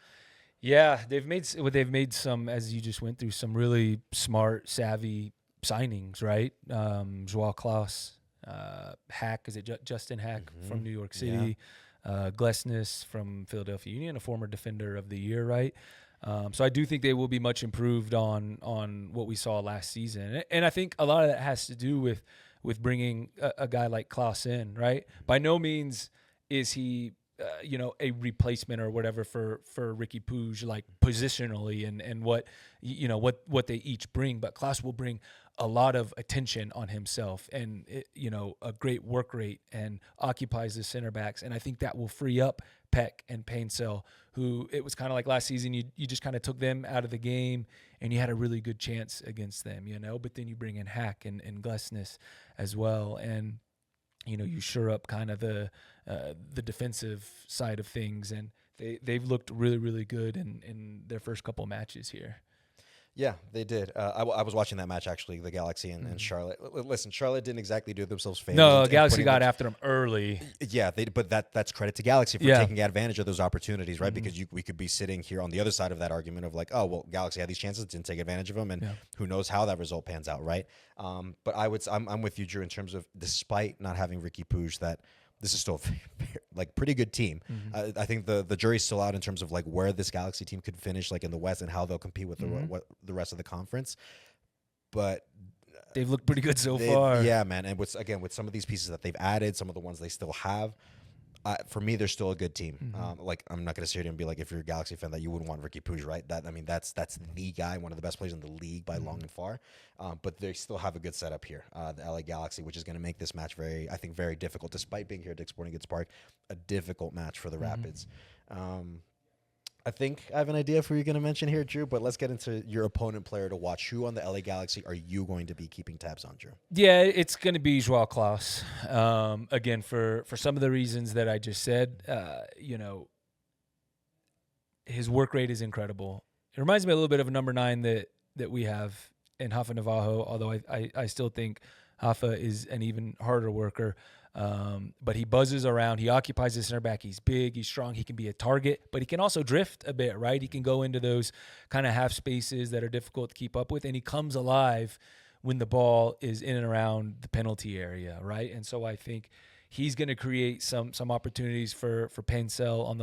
Yeah, they've made some, as you just went through, some really smart, savvy signings, right? Joao Klaus, Hack, is it Justin Hack from New York City? Glesnes from Philadelphia Union, a former defender of the year, right? So I do think they will be much improved on what we saw last season. And I think a lot of that has to do with bringing a guy like Klaus in, right? By no means is he a replacement or whatever for Ricky Puig, like positionally and what they each bring. But Klaus will bring a lot of attention on himself and a great work rate and occupies the center backs. And I think that will free up Peck and Painsell, who it was kind of like last season. You just kind of took them out of the game and you had a really good chance against them, but then you bring in Hack and Glesnes as well. And, you shore up kind of the defensive side of things, and they've looked really, really good in their first couple matches here. Yeah, they did. I was watching that match, actually, the Galaxy and Charlotte. Listen, Charlotte didn't exactly do themselves favors. No, Galaxy got after them early. Yeah, but that's credit to Galaxy for taking advantage of those opportunities, right? Because we could be sitting here on the other side of that argument of like, oh, well, Galaxy had these chances, didn't take advantage of them, and who knows how that result pans out, right? But I'm with you, Drew, in terms of despite not having Ricky Puig, that this is still a pretty good team. I think the jury's still out in terms of like where this Galaxy team could finish like in the West and how they'll compete with the rest of the conference. But they've looked pretty good so far. Yeah, man. And with some of these pieces that they've added, some of the ones they still have, for me, they're still a good team. I'm not going to sit here and be like, if you're a Galaxy fan, that you wouldn't want Ricky Puig, right? That's the guy, one of the best players in the league by long and far. But they still have a good setup here, the LA Galaxy, which is going to make this match very difficult, despite being here at Dick's Sporting Goods Park, a difficult match for the Rapids. I think I have an idea for you're going to mention here, Drew, but let's get into your opponent player to watch. Who on the LA Galaxy are you going to be keeping tabs on, Drew? Yeah, it's going to be Joao Klaus. Again, for some of the reasons that I just said, his work rate is incredible. It reminds me a little bit of a number 9 that we have in Rafa Navajo, although I still think Rafa is an even harder worker. But he buzzes around. He occupies the center back. He's big. He's strong. He can be a target, but he can also drift a bit, right? He can go into those kind of half spaces that are difficult to keep up with, and he comes alive when the ball is in and around the penalty area, right? And so I think he's going to create some opportunities for Painsell on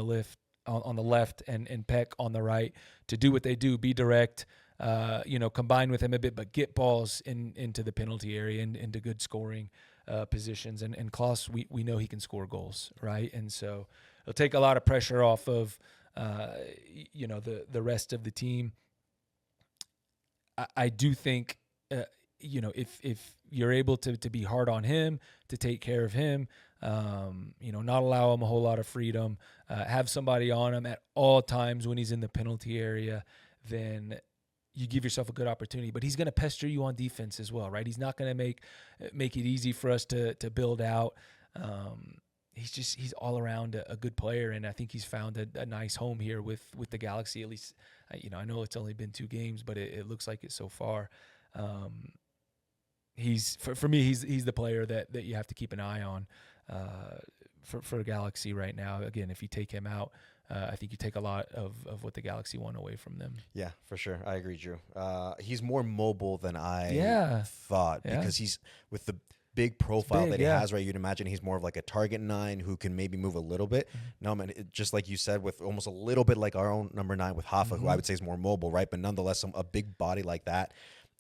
the left and Peck on the right to do what they do, be direct, combine with him a bit, but get balls into the penalty area and into good scoring positions. And Klaus, we know he can score goals, right? And so it'll take a lot of pressure off of, the rest of the team. I do think, if you're able to be hard on him, to take care of him, not allow him a whole lot of freedom, have somebody on him at all times when he's in the penalty area, then you give yourself a good opportunity. But he's going to pester you on defense as well, right? He's not going to make it easy for us to build out. He's all around a good player, and I think he's found a nice home here with the Galaxy. At least, I know it's only been 2 games, but it looks like it so far. For me, he's the player that you have to keep an eye on for Galaxy right now. Again, if you take him out, I think you take a lot of what the Galaxy want away from them. Yeah, for sure. I agree, Drew. He's more mobile than I thought because he's with the big profile that he has, right? You'd imagine he's more of like a target 9 who can maybe move a little bit. No, man, just like you said, with almost a little bit like our own number 9 with Rafa, who I would say is more mobile, right? But nonetheless, a big body like that,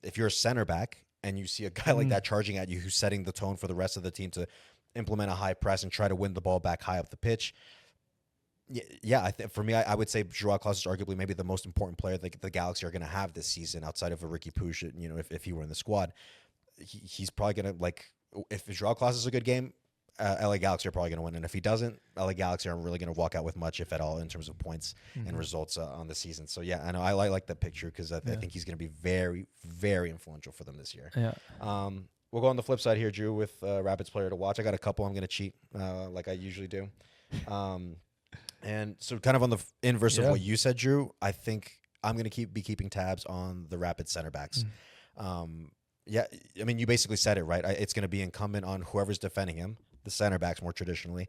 if you're a center back and you see a guy like that charging at you who's setting the tone for the rest of the team to implement a high press and try to win the ball back high up the pitch, for me, I would say Joao Klaus is arguably maybe the most important player that the Galaxy are going to have this season outside of a Ricky Puig. If he were in the squad, he's probably going to, if Joao Klaus is a good game, LA Galaxy are probably going to win. And if he doesn't, LA Galaxy aren't really going to walk out with much, if at all, in terms of points and results on the season. So, yeah, I know I like that picture because I think he's going to be very, very influential for them this year. Yeah. We'll go on the flip side here, Drew, with Rapids player to watch. I got a couple I'm going to cheat like I usually do. And so kind of on the inverse of what you said, Drew, I think I'm going to be keeping tabs on the Rapids center backs. You basically said it, right? It's going to be incumbent on whoever's defending him, the center backs more traditionally,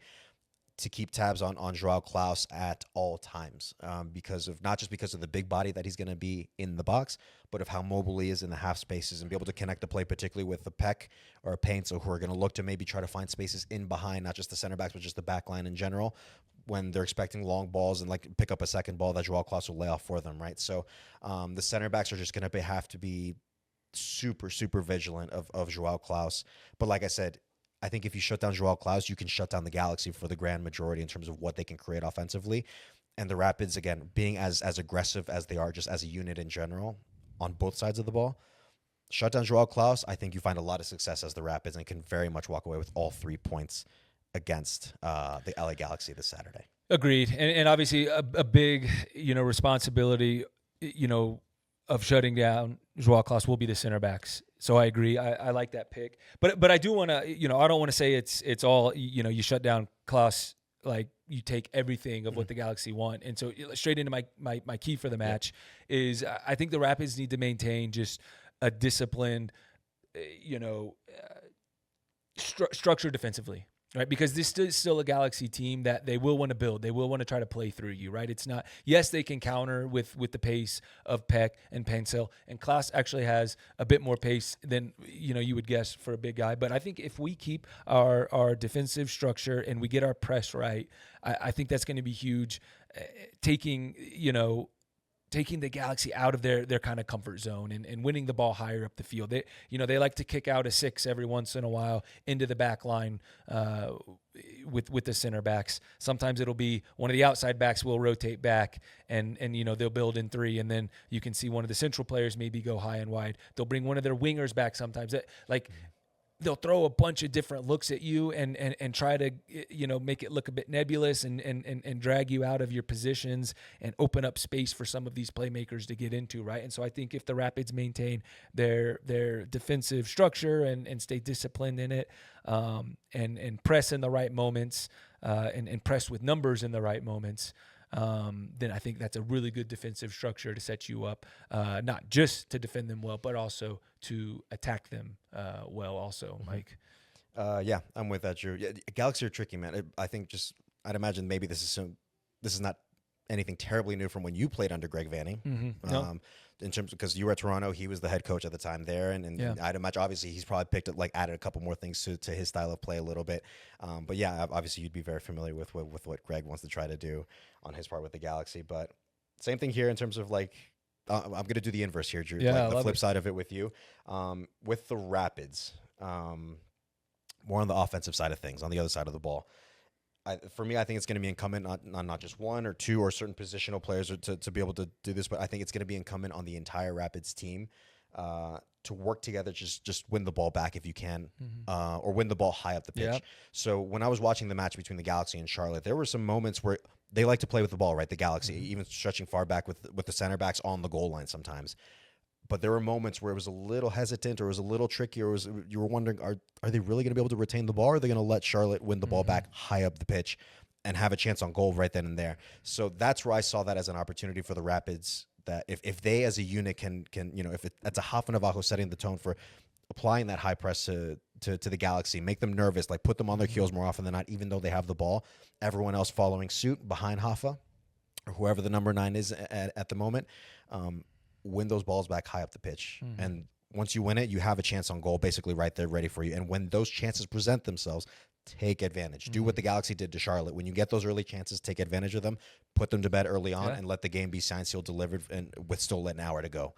to keep tabs on Joao Klaus at all times, because of not just because of the big body that he's going to be in the box, but of how mobile he is in the half spaces and be able to connect the play, particularly with the Peck or a Paint, so who are going to look to maybe try to find spaces in behind, not just the center backs, but just the back line in general, when they're expecting long balls and like pick up a second ball that Joao Klaus will lay off for them, right? So the center backs are just going to have to be super, super vigilant of Joao Klaus. But like I said, I think if you shut down Joao Klaus, you can shut down the Galaxy for the grand majority in terms of what they can create offensively. And the Rapids, again, being as aggressive as they are just as a unit in general on both sides of the ball, shut down Joao Klaus, I think you find a lot of success as the Rapids and can very much walk away with all 3 points against the LA Galaxy this Saturday. Agreed. And obviously a big, responsibility, of shutting down Joao Klaus will be the center backs. So I agree. I like that pick. But I do want to, I don't want to say it's all, you shut down Klaus, like you take everything of what the Galaxy want. And so straight into my key for the match is I think the Rapids need to maintain just a disciplined, structure defensively. Right, because this is still a Galaxy team that they will want to build. They will want to try to play through you, right? It's not, yes, they can counter with the pace of Peck and Pencil, and Klaus actually has a bit more pace than, you would guess for a big guy. But I think if we keep our defensive structure and we get our press right, I think that's going to be huge, taking the Galaxy out of their kind of comfort zone and winning the ball higher up the field. They like to kick out a 6 every once in a while into the back line with the center backs. Sometimes it'll be one of the outside backs will rotate back and they'll build in 3, and then you can see one of the central players maybe go high and wide. They'll bring one of their wingers back sometimes. They'll throw a bunch of different looks at you and try to, make it look a bit nebulous and drag you out of your positions and open up space for some of these playmakers to get into, right? And so I think if the Rapids maintain their defensive structure and stay disciplined in it, and press in the right moments, and press with numbers in the right moments, then I think that's a really good defensive structure to set you up, not just to defend them well, but also to attack them well also, Mike. Yeah, I'm with that, Drew. Yeah, Galaxy are tricky, man. I think I'd imagine maybe this is not anything terribly new from when you played under Greg Vanning. No. In terms, because you were at Toronto, he was the head coach at the time there, and I'd imagine obviously he's probably added a couple more things to his style of play a little bit. But yeah, obviously you'd be very familiar with what Greg wants to try to do on his part with the Galaxy. But same thing here in terms of I'm going to do the inverse here, Drew. Yeah, the flip side of it with you, with the Rapids, more on the offensive side of things, on the other side of the ball. For me, I think it's going to be incumbent on not just one or two or certain positional players to be able to do this, but I think it's going to be incumbent on the entire Rapids team to work together, just win the ball back if you can, or win the ball high up the pitch. Yep. So when I was watching the match between the Galaxy and Charlotte, there were some moments where they like to play with the ball, right? The Galaxy, even stretching far back with the center backs on the goal line sometimes. But there were moments where it was a little hesitant or it was a little tricky, or you were wondering, are they really going to be able to retain the ball, or are they going to let Charlotte win the ball back high up the pitch and have a chance on goal right then and there? So that's where I saw that as an opportunity for the Rapids, that if they as a unit can that's a half Navajo setting the tone for applying that high press to the Galaxy, make them nervous, like put them on their heels more often than not, even though they have the ball, everyone else following suit behind Hoffa or whoever the number 9 is at the moment, win those balls back high up the pitch. And once you win it, you have a chance on goal basically right there ready for you. And when those chances present themselves, take advantage. Do what the Galaxy did to Charlotte. When you get those early chances, take advantage of them, put them to bed early on, and let the game be signed, sealed, delivered, and with still an hour to go.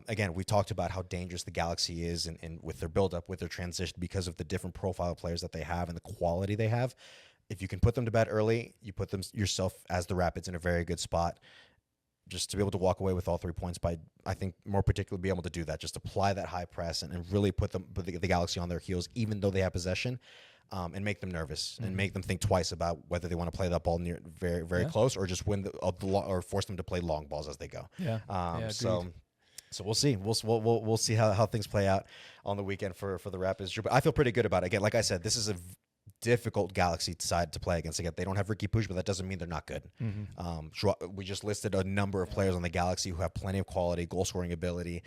Again, we talked about how dangerous the Galaxy is and with their buildup, with their transition, because of the different profile players that they have and the quality they have. If you can put them to bed early, you put them yourself as the Rapids in a very good spot, just to be able to walk away with all 3 points by, I think, more particularly be able to do that, just apply that high press and really put the Galaxy on their heels, even though they have possession, and make them nervous and make them think twice about whether they want to play that ball near very, very close, or just win or force them to play long balls as they go. So we'll see. We'll see how things play out on the weekend for the Rapids. But I feel pretty good about it. Again, like I said, this is a difficult Galaxy side to play against. Again, they don't have Ricky Puig, but that doesn't mean they're not good. We just listed a number of players on the Galaxy who have plenty of quality, goal-scoring ability,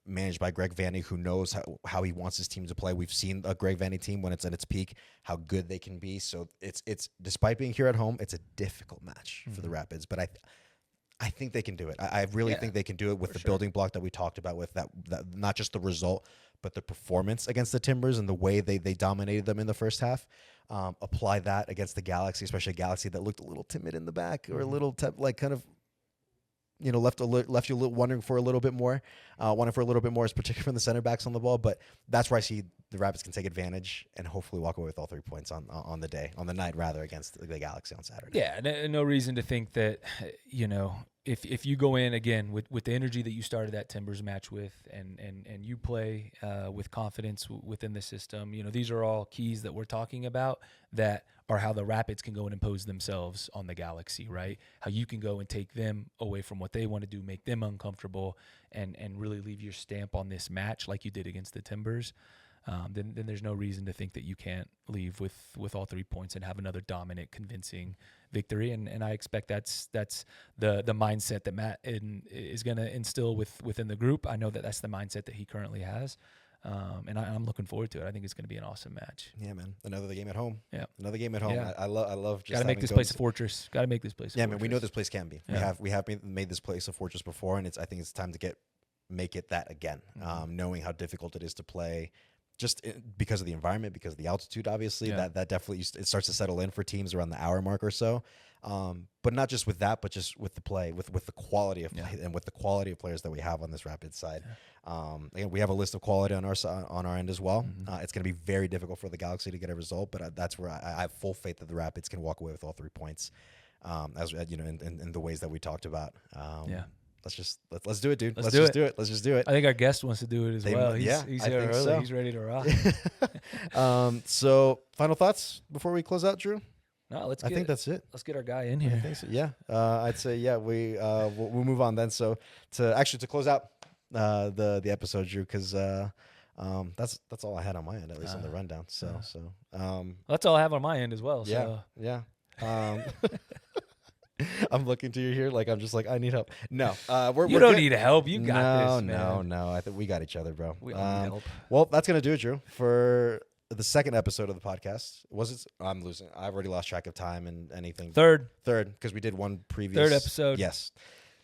managed by Greg Vanney, who knows how he wants his team to play. We've seen a Greg Vanney team when it's at its peak, how good they can be. So it's despite being here at home, it's a difficult match for the Rapids. But I think they can do it. I really think they can do it with the building block that we talked about, with that not just the result, but the performance against the Timbers and the way they dominated them in the first half. Apply that against the Galaxy, especially a Galaxy that looked a little timid in the back, or a little kind of, left you wondering for a little bit more. Particularly from the center backs on the ball. But that's where I see the Rapids can take advantage and hopefully walk away with all 3 points on the night against the Galaxy on Saturday. Yeah, no reason to think that, if you go in again with the energy that you started that Timbers match with, and you play with confidence within the system, these are all keys that we're talking about that are how the Rapids can go and impose themselves on the Galaxy, right? How you can go and take them away from what they want to do, make them uncomfortable, and really leave your stamp on this match like you did against the Timbers. Then there's no reason to think that you can't leave with all 3 points and have another dominant, convincing victory. And I expect that's the mindset that Matt is going to instill within the group. I know that's the mindset that he currently has. And I'm looking forward to it. I think it's going to be an awesome match. Yeah, man. Another game at home. Yeah. Another game at home. Yeah. I love just got to make this place a fortress. Got to make this place a fortress. Man, we know this place can be. Yeah. We have made this place a fortress before, and I think it's time to make it that again. Knowing how difficult it is to play, just because of the environment, because of the altitude, obviously, that definitely it starts to settle in for teams around the hour mark or so. But not just with that, but just with the play, with the quality of play, and with the quality of players that we have on this Rapids side. Again, we have a list of quality on our end as well. It's going to be very difficult for the Galaxy to get a result, but that's where I have full faith that the Rapids can walk away with all 3 points, as in the ways that we talked about. Let's do it, dude. Let's just do it. I think our guest wants to do it as well. He's here early. So. He's ready to rock. So final thoughts before we close out, Drew? No, I think that's it. Let's get our guy in here. I think so. Yeah. I'd say we'll move on then. So to close out the episode, Drew, because that's all I had on my end, at least on the rundown. So that's all I have on my end as well. Yeah. I'm looking to you here, like I'm just like I need help. No, you don't need help. You got this, man. No. I think we got each other, bro. We all need help. Well, that's gonna do it, Drew, for the second episode of the podcast. I'm losing. I've already lost track of time and anything. Third, because we did one previous. Third episode. Yes.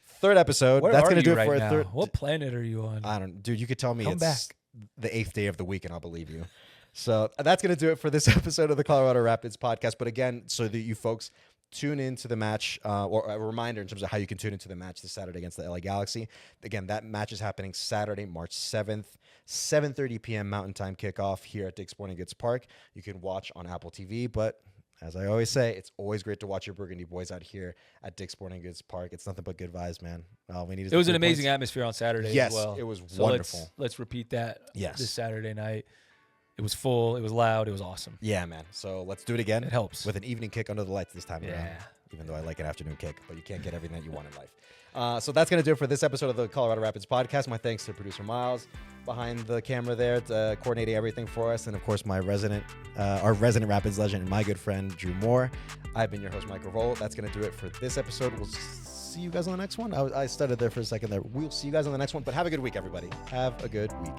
Third episode. Where that's are gonna you do it right for now? a third. What planet are you on? I don't, dude. You could tell me Come it's back. the 8th day of the week, and I'll believe you. So that's gonna do it for this episode of the Colorado Rapids podcast. But again, so that you folks tune into the match, or a reminder in terms of how you can tune into the match this Saturday against the LA Galaxy. Again, that match is happening Saturday, March 7th, 7:30 p.m. Mountain Time kickoff here at Dick's Sporting Goods Park. You can watch on Apple TV, but as I always say, it's always great to watch your Burgundy boys out here at Dick's Sporting Goods Park. It's nothing but good vibes, man. All we need is it was an amazing atmosphere on Saturday as well. Yes, it was so wonderful. Let's repeat that this Saturday night. It was full. It was loud. It was awesome. Yeah, man. So let's do it again. It helps. With an evening kick under the lights this time around. Even though I like an afternoon kick, but you can't get everything that you want in life. So that's going to do it for this episode of the Colorado Rapids podcast. My thanks to producer Miles behind the camera there, coordinating everything for us. And of course, our resident Rapids legend and my good friend, Drew Moore. I've been your host, Michael Roll. That's going to do it for this episode. We'll see you guys on the next one. I stuttered there for a second there. We'll see you guys on the next one, but have a good week, everybody. Have a good week.